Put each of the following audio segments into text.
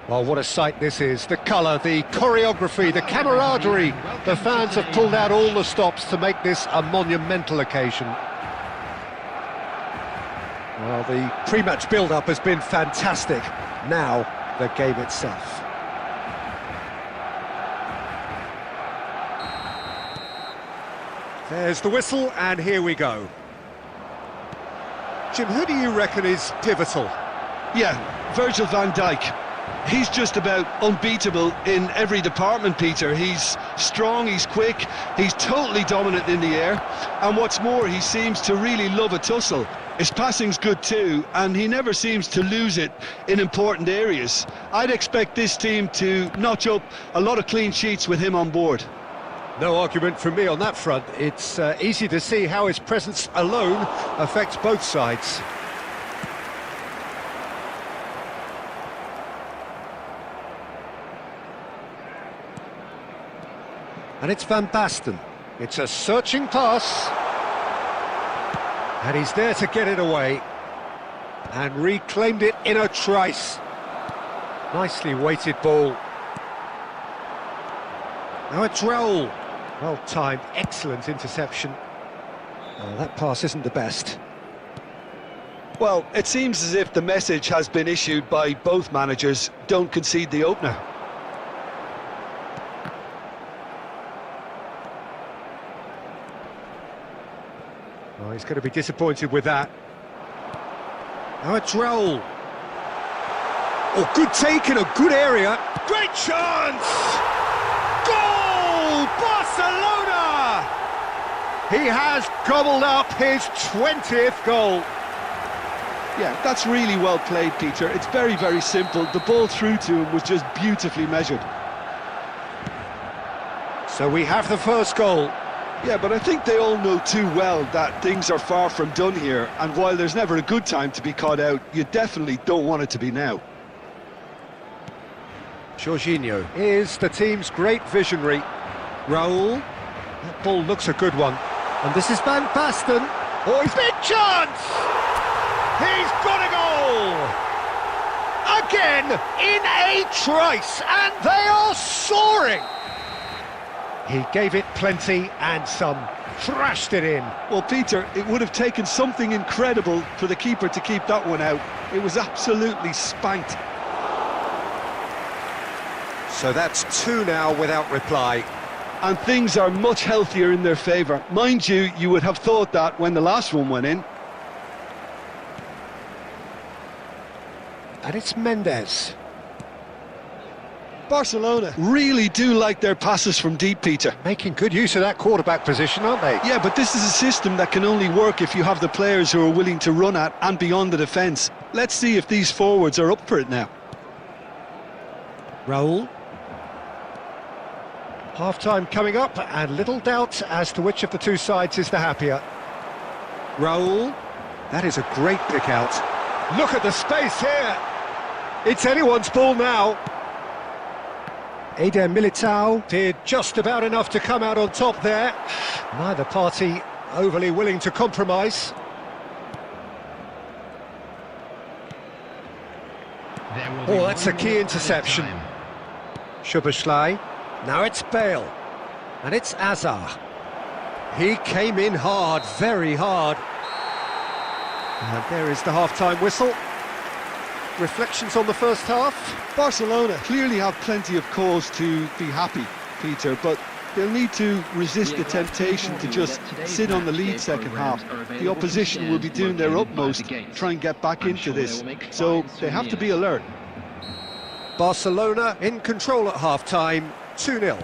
Well, what a sight this is. The colour, the choreography, the camaraderie. The fans have pulled out all the stops to make this a monumental occasion. Well, the pre-match build-up has been fantastic. Now, the game itself. There's the whistle, and here we go. Jim, who do you reckon is pivotal? Yeah, Virgil van Dijk. He's just about unbeatable in every department, Peter. He's strong, he's quick, he's totally dominant in the air, and what's more, he seems to really love a tussle. His passing's good too, and he never seems to lose it in important areas. I'd expect this team to notch up a lot of clean sheets with him on board. No argument from me on that front. It's easy to see how his presence alone affects both sides. And it's Van Basten. It's a searching pass. And he's there to get it away. And reclaimed it in a trice. Nicely weighted ball. Now it's Raul. Well timed, excellent interception. Oh, that pass isn't the best. Well, it seems as if the message has been issued by both managers: don't concede the opener. Oh, he's going to be disappointed with that. Now it's Raul. Oh, good take in a good area. Great chance! Goal! Barcelona! He has gobbled up his 20th goal. Yeah, that's really well played, Peter. It's very, very simple. The ball through to him was just beautifully measured. So we have the first goal. Yeah, but I think they all know too well that things are far from done here, and while there's never a good time to be caught out, you definitely don't want it to be now. Jorginho is the team's great visionary. Raul, that ball looks a good one. And this is Van Basten. Oh, he's big chance! He's got a goal! Again, in a trice, and they are soaring! He gave it plenty and some, thrashed it in. Well, Peter, it would have taken something incredible for the keeper to keep that one out. It was absolutely spanked. So that's two now without reply. And things are much healthier in their favour. Mind you, you would have thought that when the last one went in. And it's Mendes. Barcelona really do like their passes from deep, Peter. Making good use of that quarterback position, aren't they? Yeah, but this is a system that can only work if you have the players who are willing to run at and beyond the defence. Let's see if these forwards are up for it now. Raul. Half-time coming up, and little doubt as to which of the two sides is the happier. Raul. That is a great pick out. Look at the space here. It's anyone's ball now. Eder Militao did just about enough to come out on top there. Neither party overly willing to compromise. Oh, that's a key interception. Szoboszlai. Now it's Bale. And it's Azar. He came in hard, very hard. And there is the half-time whistle. Reflections on the first half? Barcelona clearly have plenty of cause to be happy, Peter, but they'll need to resist the temptation to just sit on the lead second half. The opposition will be doing their utmost to try and get back into this, so they have to be alert. Barcelona in control at half-time, 2-0.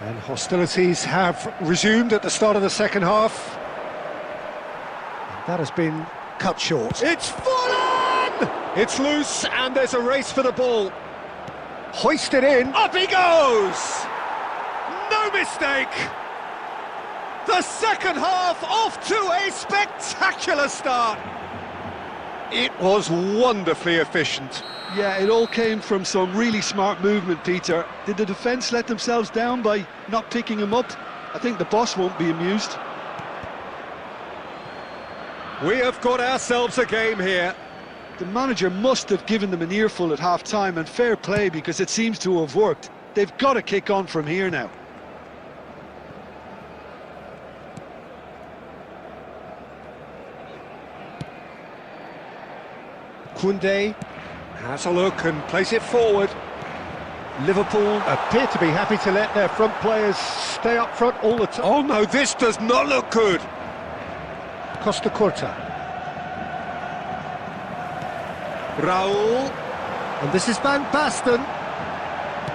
And hostilities have resumed at the start of the second half. That has been cut short. It's fallen! It's loose, and there's a race for the ball. Hoisted in, up he goes! No mistake! The second half off to a spectacular start. It was wonderfully efficient. Yeah, it all came from some really smart movement, Peter. Did the defence let themselves down by not picking him up? I think the boss won't be amused. We have got ourselves a game here. The manager must have given them an earful at half-time, and fair play, because it seems to have worked. They've got to kick on from here now. Koundé has a look and plays it forward. Liverpool appear to be happy to let their front players stay up front all the time. Oh no, this does not look good. Costa Curta. Raul. And this is Van Basten.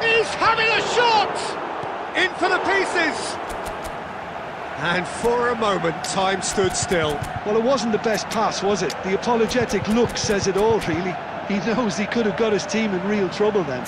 He's having a shot! In for the pieces! And for a moment, time stood still. Well, it wasn't the best pass, was it? The apologetic look says it all, really. He knows he could have got his team in real trouble then.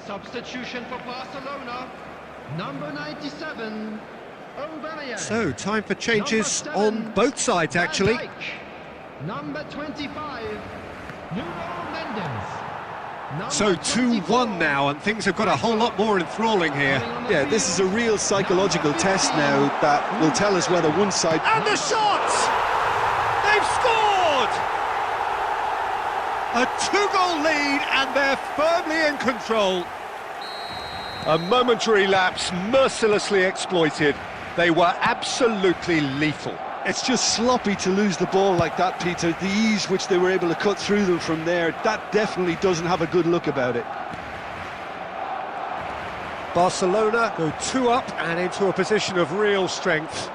Substitution for Barcelona, number 97, Aubameyang. So, time for changes on both sides, actually. Number 25, Nuno Mendes. So 2-1 now, and things have got a whole lot more enthralling here. Yeah, this is a real psychological test now that will tell us whether one side... And the shot! They've scored! A 2-goal lead, and they're firmly in control. A momentary lapse mercilessly exploited. They were absolutely lethal. It's just sloppy to lose the ball like that, Peter. The ease which they were able to cut through them from there, that definitely doesn't have a good look about it. Barcelona go 2 up and into a position of real strength.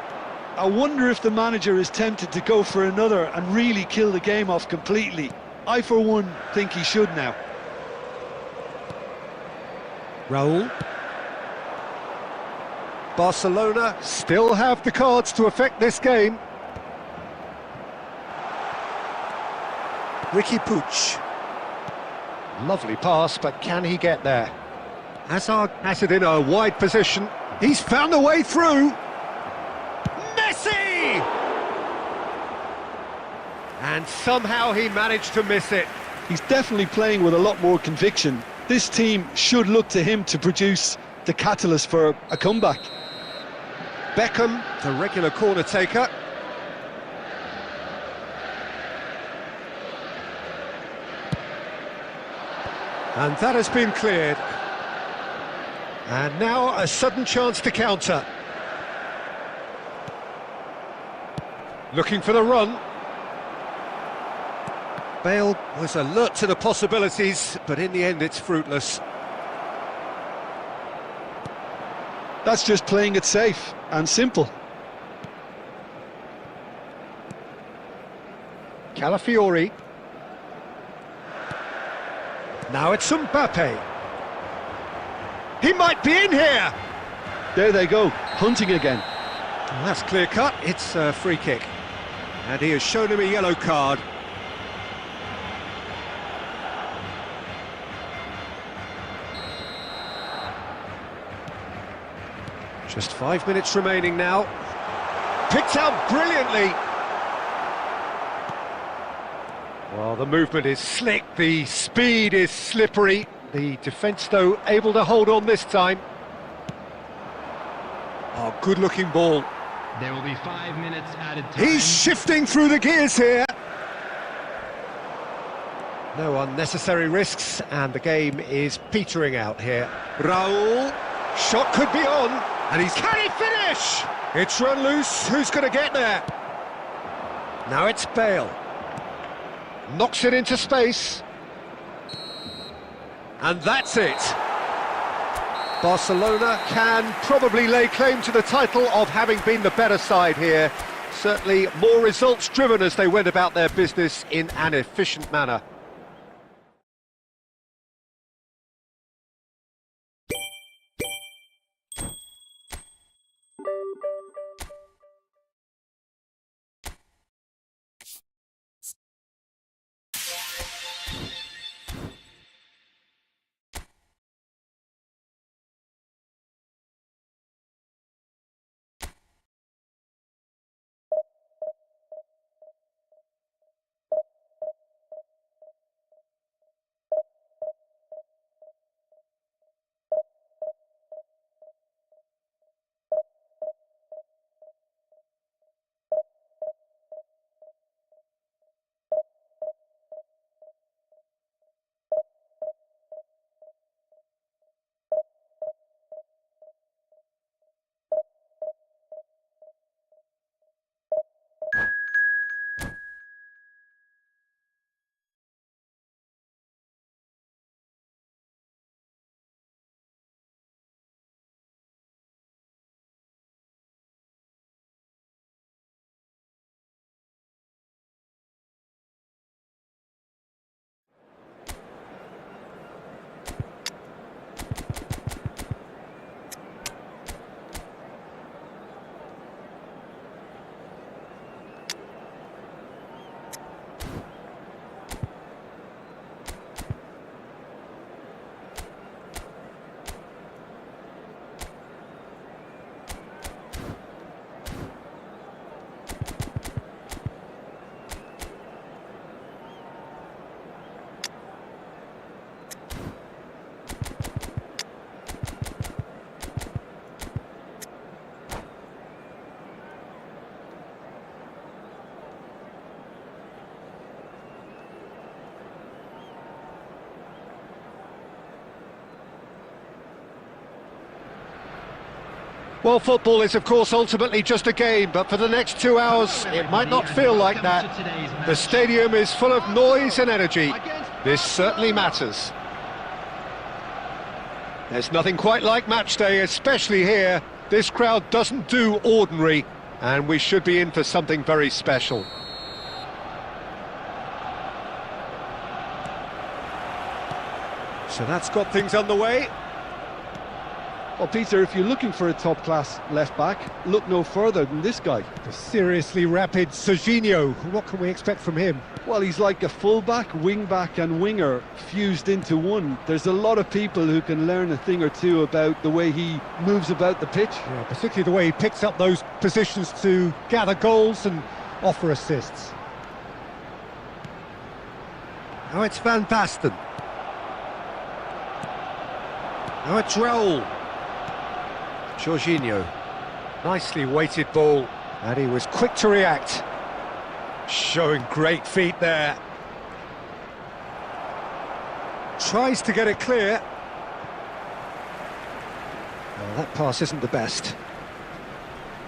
I wonder if the manager is tempted to go for another and really kill the game off completely. I, for one, think he should now. Raul. Barcelona still have the cards to affect this game. Ricky Puig. Lovely pass, but can he get there? Hazard has it in a wide position. He's found a way through. Messi! And somehow he managed to miss it. He's definitely playing with a lot more conviction. This team should look to him to produce the catalyst for a comeback. Beckham, the regular corner taker. And that has been cleared. And now a sudden chance to counter. Looking for the run. Bale was alert to the possibilities, but in the end it's fruitless. That's just playing it safe and simple. Calafiori. Now it's Mbappe. He might be in here! There they go, hunting again. Well, that's clear cut, it's a free kick. And he has shown him a yellow card. Just 5 minutes remaining now. Picked out brilliantly. Well, the movement is slick, the speed is slippery. The defence, though, able to hold on this time. Oh, good-looking ball. There will be 5 minutes added time. He's shifting through the gears here. No unnecessary risks, and the game is petering out here. Raul, shot could be on. And can he finish? It's run loose, who's going to get there? Now it's Bale. Knocks it into space. And that's it. Barcelona can probably lay claim to the title of having been the better side here. Certainly more results driven as they went about their business in an efficient manner. Well, football is, of course, ultimately just a game, but for the next 2 hours, it might not feel like that. The stadium is full of noise and energy. This certainly matters. There's nothing quite like match day, especially here. This crowd doesn't do ordinary, and we should be in for something very special. So that's got things underway. Well, Peter, if you're looking for a top-class left-back, look no further than this guy. The seriously rapid Serginho. What can we expect from him? Well, he's like a full-back, wing-back and winger fused into one. There's a lot of people who can learn a thing or two about the way he moves about the pitch. Yeah, particularly the way he picks up those positions to gather goals and offer assists. Now it's Van Basten. Now it's Raul. Jorginho, nicely weighted ball, and he was quick to react, showing great feet there. Tries to get it clear. Oh, that pass isn't the best.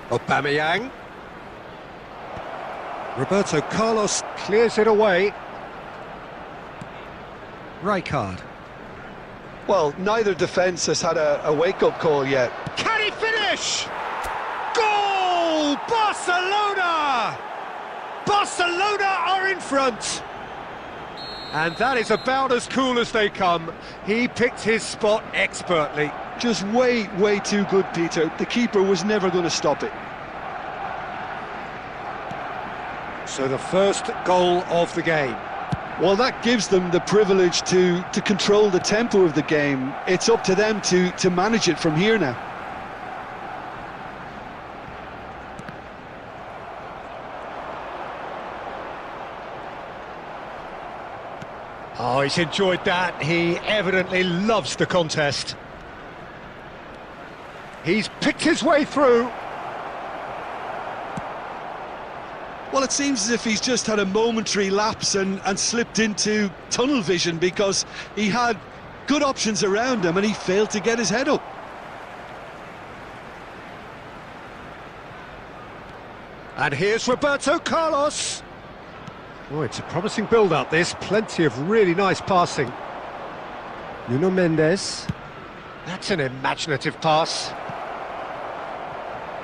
Aubameyang. Roberto Carlos clears it away. Rijkaard. Well, neither defence has had a wake-up call yet. Can he finish? Goal! Barcelona! Barcelona are in front. And that is about as cool as they come. He picked his spot expertly. Just way, way too good, Peter. The keeper was never going to stop it. So the first goal of the game. Well, that gives them the privilege to control the tempo of the game. It's up to them to manage it from here now. Oh, he's enjoyed that. He evidently loves the contest. He's picked his way through. Well, it seems as if he's just had a momentary lapse and slipped into tunnel vision, because he had good options around him and he failed to get his head up. And here's Roberto Carlos. Oh, it's a promising build-up, this. Plenty of really nice passing. Nuno Mendes. That's an imaginative pass.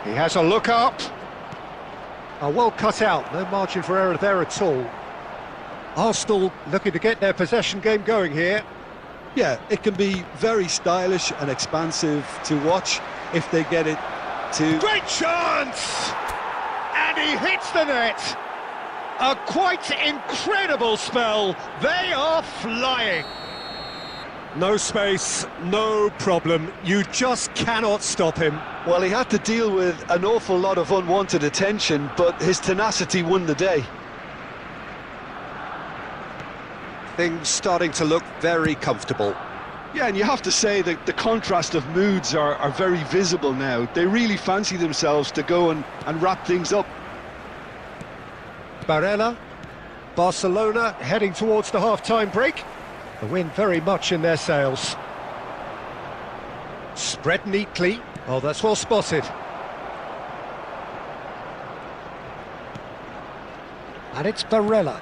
He has a look up. Oh, well cut out. No margin for error there at all. Arsenal looking to get their possession game going here. Yeah, it can be very stylish and expansive to watch if they get it to... Great chance! And he hits the net! A quite incredible spell. They are flying. No space, no problem. You just cannot stop him. Well, he had to deal with an awful lot of unwanted attention, but his tenacity won the day. Things starting to look very comfortable. Yeah, and you have to say that the contrast of moods are very visible now. They really fancy themselves to go and wrap things up. Barella, Barcelona heading towards the half-time break. The wind very much in their sails. Spread neatly. Oh, that's well spotted. And it's Barella.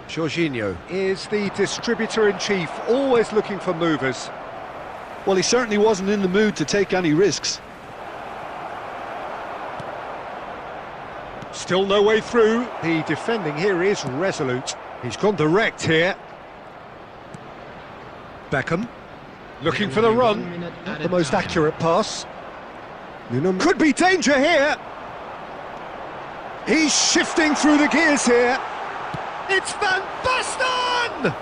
Jorginho is the distributor-in-chief, always looking for movers. Well, he certainly wasn't in the mood to take any risks. Still no way through. The defending here is resolute. He's gone direct here. Beckham, looking for the run. Not the most accurate pass. Nuno could be danger here. He's shifting through the gears here. It's Van Basten!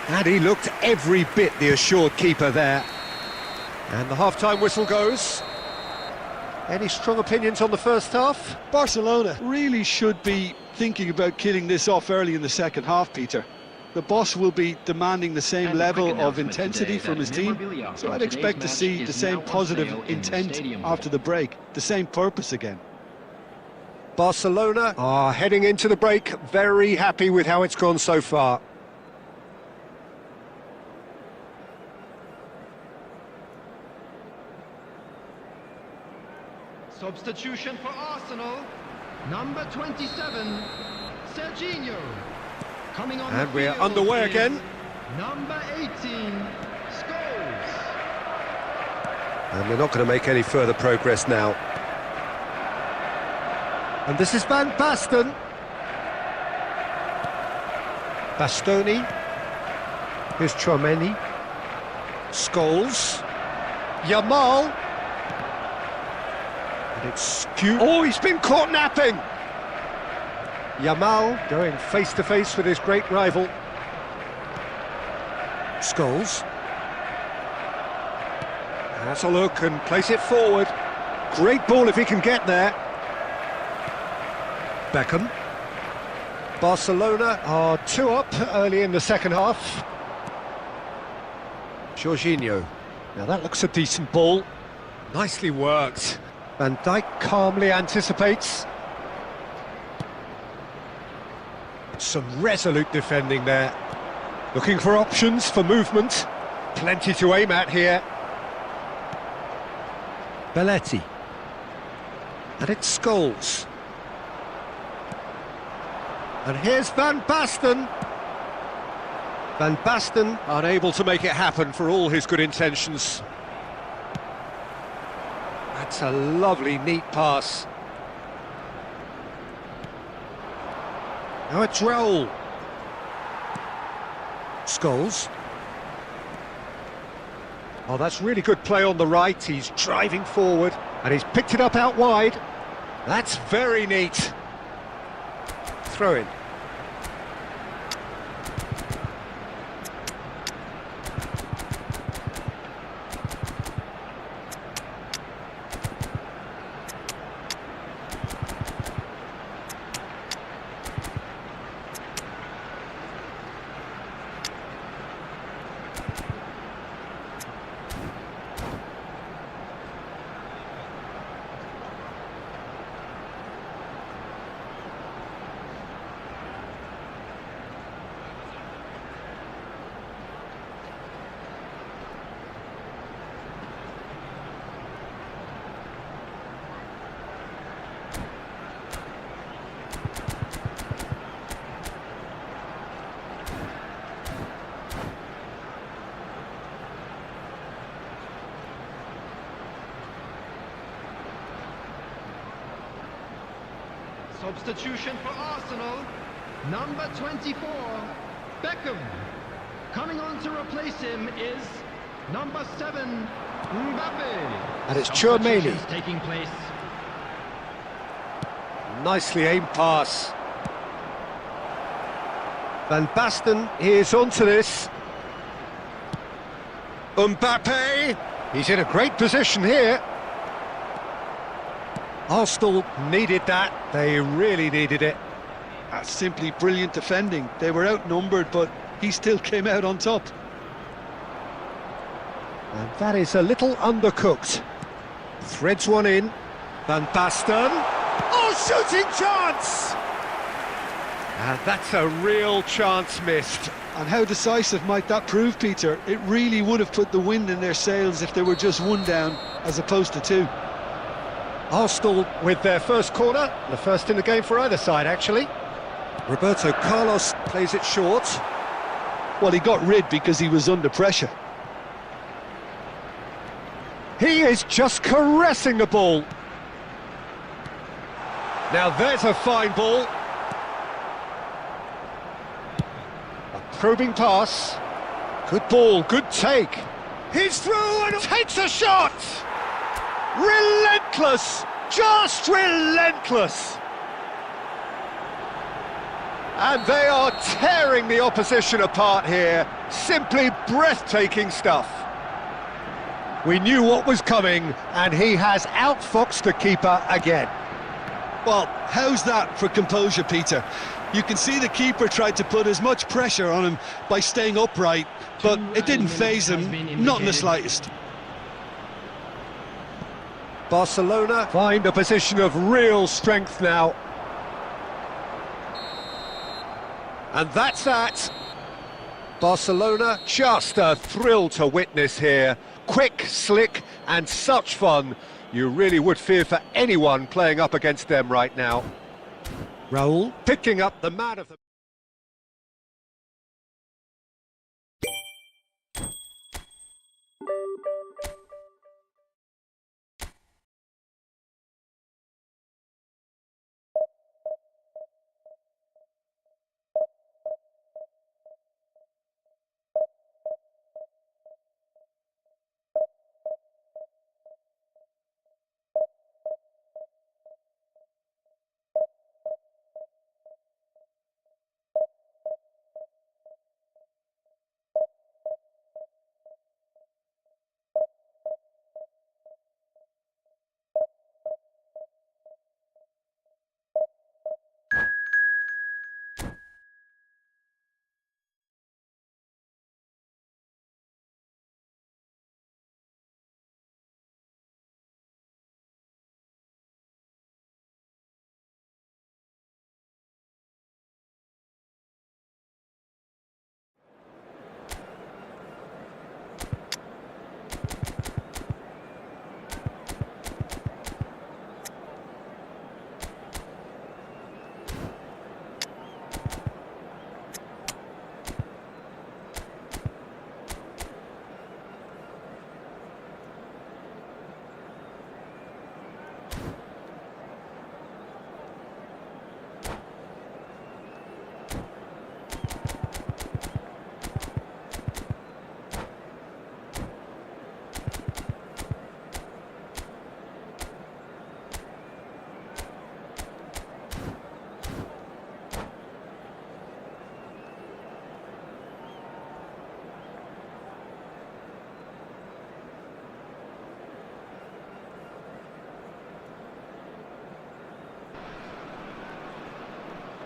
And he looked every bit the assured keeper there. And the half-time whistle goes. Any strong opinions on the first half? Barcelona really should be thinking about killing this off early in the second half, Peter. The boss will be demanding the same level of intensity from his team, so I'd expect to see the same positive intent after the break, the same purpose again. Barcelona are heading into the break, very happy with how it's gone so far. Substitution for Arsenal, number 27, Serginho. Coming on And the we're field underway is again. Number 18, Scholes. And they're not going to make any further progress now. And this is Van Basten. Bastoni. Here's Chouameni. Scholes. Yamal. And it's Oh, he's been caught napping! Yamal going face-to-face with his great rival. Scholes. Has a look and place it forward. Great ball if he can get there. Beckham. Barcelona are 2 up early in the second half. Jorginho. Now that looks a decent ball. Nicely worked. Van Dijk calmly anticipates. Some resolute defending there. Looking for options for movement. Plenty to aim at here. Belletti. And it's Scholes. And here's Van Basten. Van Basten unable to make it happen for all his good intentions. That's a lovely, neat pass. Now it's Raul. Scholes. Oh, that's really good play on the right. He's driving forward, and he's picked it up out wide. That's very neat. Throw in. Substitution for Arsenal, number 24, Beckham. Coming on to replace him is number 7, Mbappe. And it's Tchouaméni. Substitutions taking place. Nicely aimed pass. Van Basten is onto this. Mbappe! He's in a great position here. Arsenal needed that. They really needed it. That's simply brilliant defending. They were outnumbered, but he still came out on top. And that is a little undercooked. Threads one in. Van Basten. Oh, shooting chance! And that's a real chance missed. And how decisive might that prove, Peter? It really would have put the wind in their sails if they were just one down as opposed to two. Arsenal with their first corner, the first in the game for either side, actually. Roberto Carlos plays it short. Well, he got rid because he was under pressure. He is just caressing the ball. Now there's a fine ball. A probing pass. Good ball, good take. He's through and takes a shot! Relentless! Just relentless! And they are tearing the opposition apart here. Simply breathtaking stuff. We knew what was coming, and he has outfoxed the keeper again. Well, how's that for composure, Peter? You can see the keeper tried to put as much pressure on him by staying upright, but it didn't faze him, not in the slightest. Barcelona find a position of real strength now. And that's that. Barcelona, just a thrill to witness here. Quick, slick, and such fun. You really would fear for anyone playing up against them right now. Raul picking up the man of the...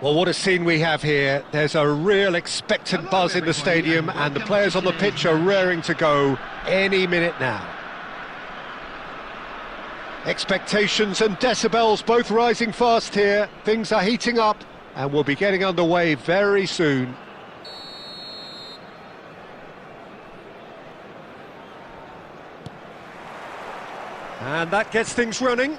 Well, what a scene we have here. There's a real expectant buzz in the stadium, and the players on the pitch are raring to go any minute now. Expectations and decibels both rising fast here. Things are heating up, and we'll be getting underway very soon. And that gets things running.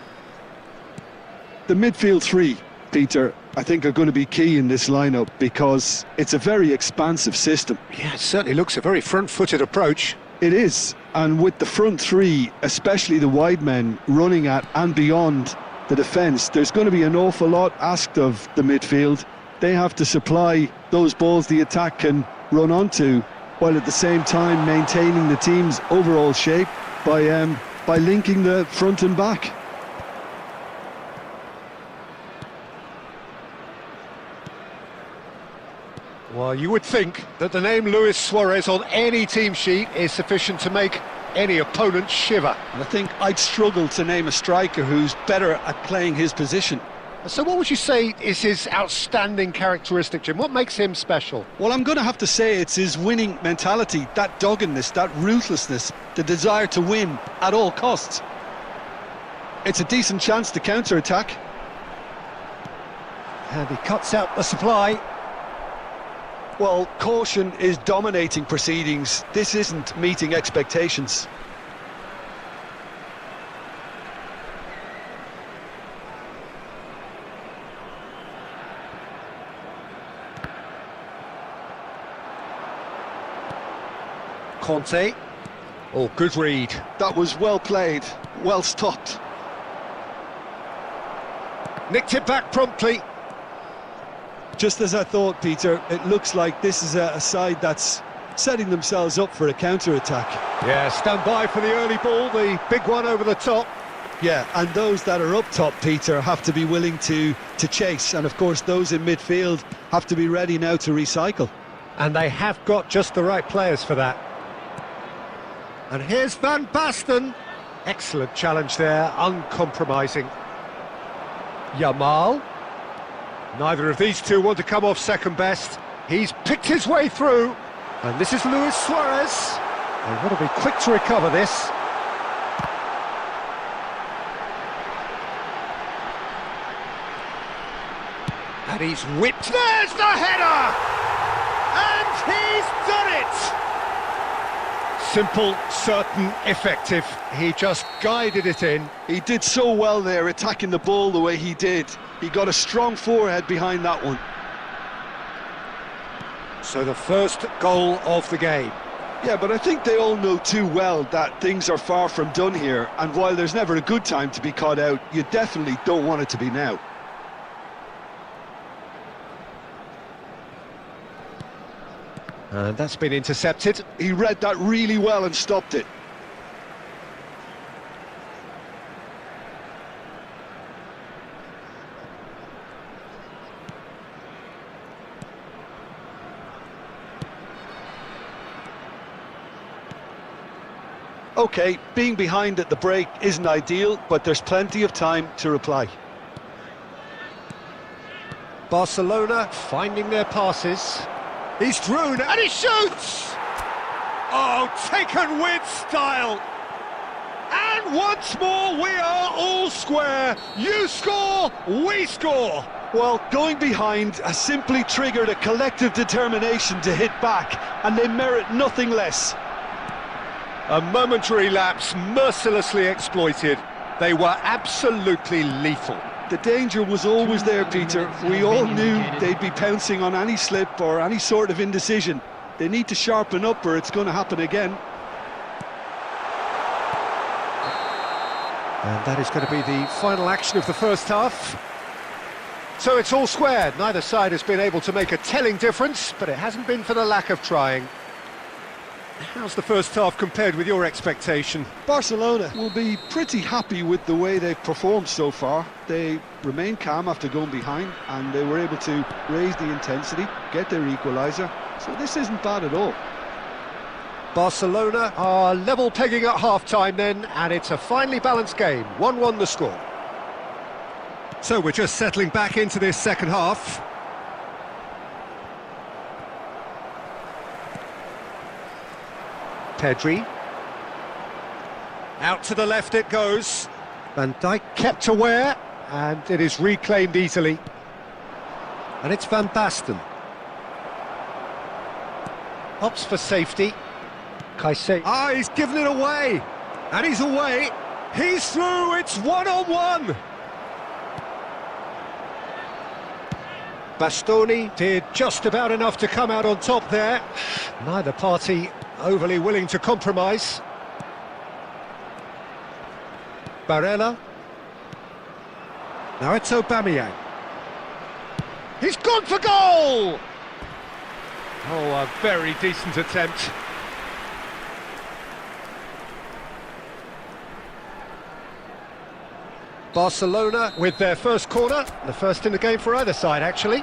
The midfield three, Peter, I think are going to be key in this lineup because it's a very expansive system. Yeah, it certainly looks a very front-footed approach. It is, and with the front three, especially the wide men, running at and beyond the defence, there's going to be an awful lot asked of the midfield. They have to supply those balls the attack can run onto, while at the same time maintaining the team's overall shape by linking the front and back. Well, you would think that the name Luis Suarez on any team sheet is sufficient to make any opponent shiver. And I think I'd struggle to name a striker who's better at playing his position. So what would you say is his outstanding characteristic, Jim? What makes him special? Well, I'm going to have to say it's his winning mentality, that doggedness, that ruthlessness, the desire to win at all costs. It's a decent chance to counter-attack. And he cuts out the supply. Well, caution is dominating proceedings. This isn't meeting expectations. Conte. Oh, good read. That was well played, well stopped. Nicked it back promptly. Just as I thought, Peter, it looks like this is a side that's setting themselves up for a counter-attack. Yeah, stand by for the early ball, the big one over the top. Yeah, and those that are up top, Peter, have to be willing to chase. And of course, those in midfield have to be ready now to recycle. And they have got just the right players for that. And here's Van Basten. Excellent challenge there, uncompromising. Yamal. Neither of these two want to come off second best. He's picked his way through. And this is Luis Suarez. They want to be quick to recover this. And he's whipped. There's the header! And he's done it! Simple, certain, effective. He just guided it in. He did so well there, attacking the ball the way he did. He got a strong forehead behind that one. So the first goal of the game. Yeah, but I think they all know too well that things are far from done here. And while there's never a good time to be caught out, you definitely don't want it to be now. And that's been intercepted. He read that really well and stopped it. OK, being behind at the break isn't ideal, but there's plenty of time to reply. Barcelona finding their passes. He's through and he shoots! Oh, taken with style! And once more we are all square. You score, we score! Well, going behind has simply triggered a collective determination to hit back, and they merit nothing less. A momentary lapse mercilessly exploited. They were absolutely lethal. The danger was always there, Peter. We all knew they'd be pouncing on any slip or any sort of indecision. They need to sharpen up or it's going to happen again. And that is going to be the final action of the first half. So it's all square. Neither side has been able to make a telling difference, but it hasn't been for the lack of trying. How's the first half compared with your expectation? Barcelona will be pretty happy with the way they've performed so far. They remain calm after going behind, and they were able to raise the intensity, get their equaliser. So this isn't bad at all. Barcelona are level pegging at half-time then, and it's a finely balanced game. 1-1 the score. So we're just settling back into this second half. Pedri. Out to the left it goes. Van Dijk kept aware, and it is reclaimed easily. And it's Van Basten. Opts for safety. Cesc. Ah, he's given it away. And he's away. He's through, it's one-on-one. Bastoni did just about enough to come out on top there. Neither party overly willing to compromise. Barella. Now it's Aubameyang. He's gone for goal! Oh, a very decent attempt. Barcelona with their first corner, the first in the game for either side, actually.